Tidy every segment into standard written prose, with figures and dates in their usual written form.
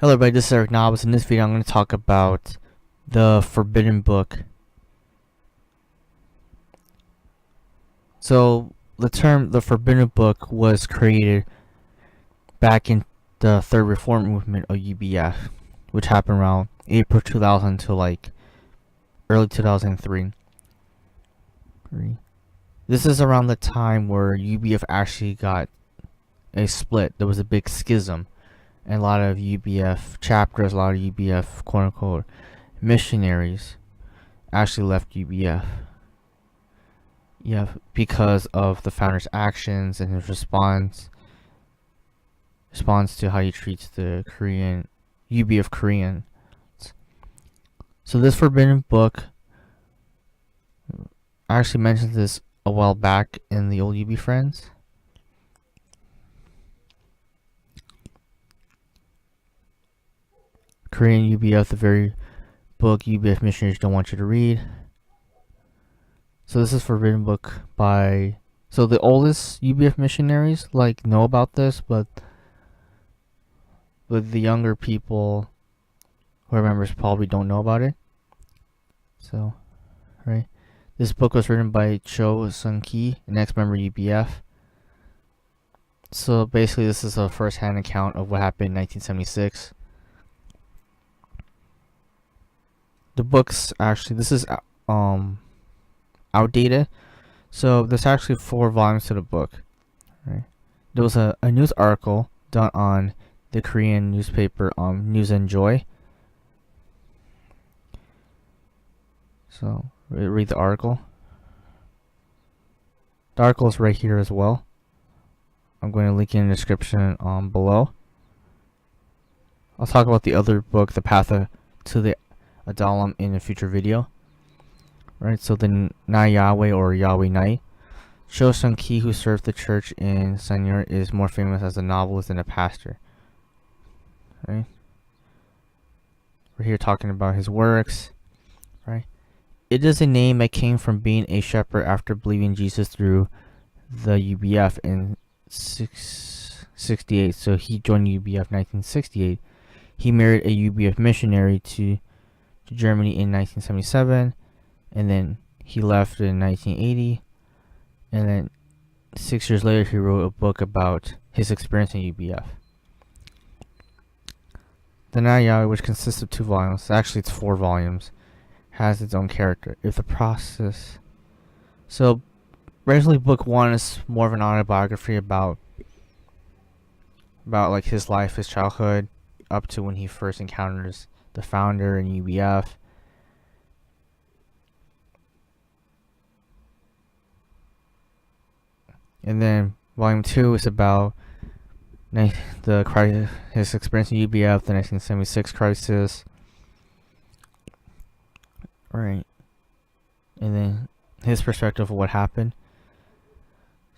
Hello everybody, this is Eric Knobs. In this video I'm going to talk about the Forbidden Book. So the term the Forbidden Book was created back in the Third Reform Movement of UBF, which happened around April 2000 to like early 2003. This is around the time where UBF actually got a split. There was a big schism, and a lot of UBF chapters, a lot of UBF quote-unquote missionaries actually left UBF. Yeah, because of the founder's actions and his response to how he treats the Korean UBF Koreans. So this Forbidden Book, I actually mentioned this a while back in the old UB Friends. Korean UBF, the very book UBF missionaries don't want you to read. So this is Forbidden Book by, so the oldest UBF missionaries like know about this, but the younger people who are members probably don't know about it. So, right, this book was written by Cho Sung-ki, an ex-member UBF. So basically, this is a first-hand account of what happened in 1976. The book's actually, this is outdated, so there's actually 4 volumes to the book. Right, there was a news article done on the Korean newspaper News and Joy. So read the article. The article is right here as well. I'm going to link in the description below. I'll talk about the other book, The Path to the Adallam, in a future video. Right, so the Na Yahweh or Yahweh Night. Cho Sung-ki, who served the church in Sanyur, is more famous as a novelist than a pastor. Right, we're here talking about his works. Right, it is a name that came from being a shepherd after believing Jesus through the UBF in 1968. So he joined UBF 1968. He married a UBF missionary to Germany in 1977, and then he left in 1980, and then 6 years later he wrote a book about his experience in UBF. The Na Yahweh, which consists of 2 volumes, actually it's 4 volumes, has its own character. If the process, so originally book 1 is more of an autobiography about like his life, his childhood, up to when he first encounters the founder in UBF. And then volume 2 is about his experience in UBF, the 1976 crisis. Right. And then his perspective of what happened.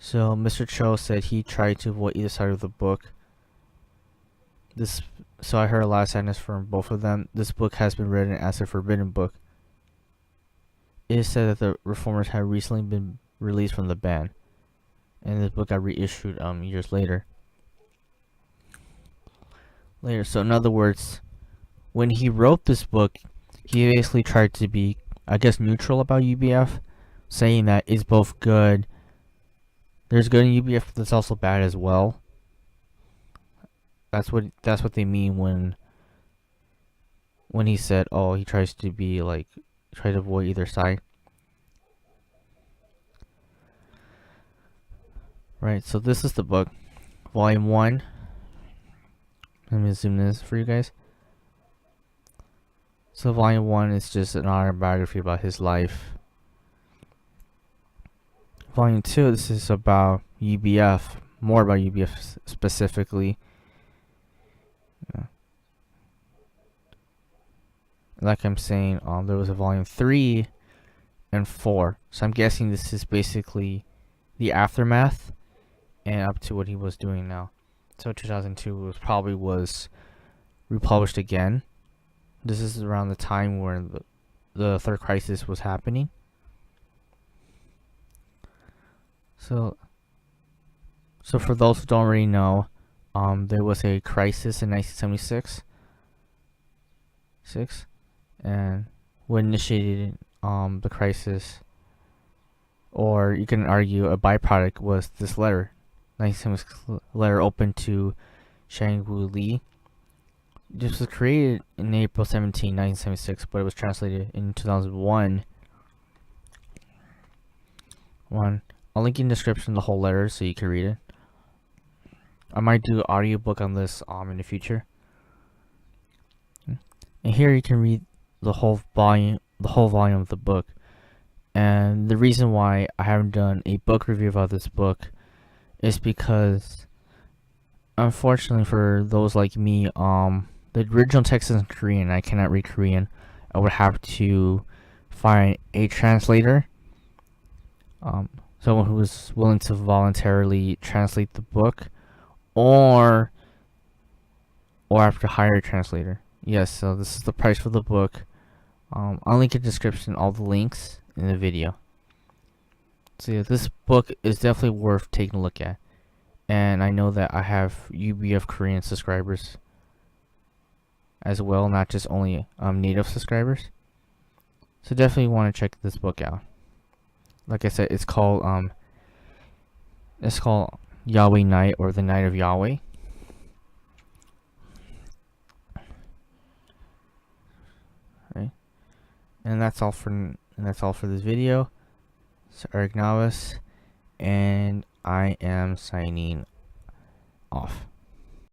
So Mr. Cho said he tried to avoid either side of the book. So I heard a lot of sadness from both of them. This book has been written as a forbidden book. It is said that the reformers had recently been released from the ban, and this book got reissued years later. So in other words, when he wrote this book, he basically tried to be, I guess, neutral about UBF, saying that it's both good. There's good in UBF, but there's also bad as well. That's what they mean when he said, oh, he tries to be like, try to avoid either side. Right, so this is the book, volume 1. Let me zoom this for you guys. So volume 1 is just an autobiography about his life. Volume 2, this is about UBF, more about UBF specifically. Like I'm saying, there was a volume 3 and 4. So I'm guessing this is basically the aftermath and up to what he was doing now. So 2002 was republished again. This is around the time where the third crisis was happening. So for those who don't already know, there was a crisis in 1976 and what initiated the crisis, or you can argue a byproduct, was this letter. 1976 letter open to Shangwu Li. This was created in April 17, 1976, but it was translated in 2001. I'll link in the description the whole letter so you can read it. I might do an audiobook on this in the future. And here you can read the whole volume of the book. And the reason why I haven't done a book review about this book is because, unfortunately for those like me, the original text is in Korean. I cannot read Korean. I would have to find a translator, someone who is willing to voluntarily translate the book, or I have to hire a translator. Yes, so this is the price for the book. I'll link in the description all the links in the video. So yeah, this book is definitely worth taking a look at. And I know that I have UBF Korean subscribers as well, not just only native subscribers. So definitely want to check this book out. Like I said, it's called Yahweh Night, or the Night of Yahweh. Right. And that's all for this video. So Eric Navas, and I am signing off.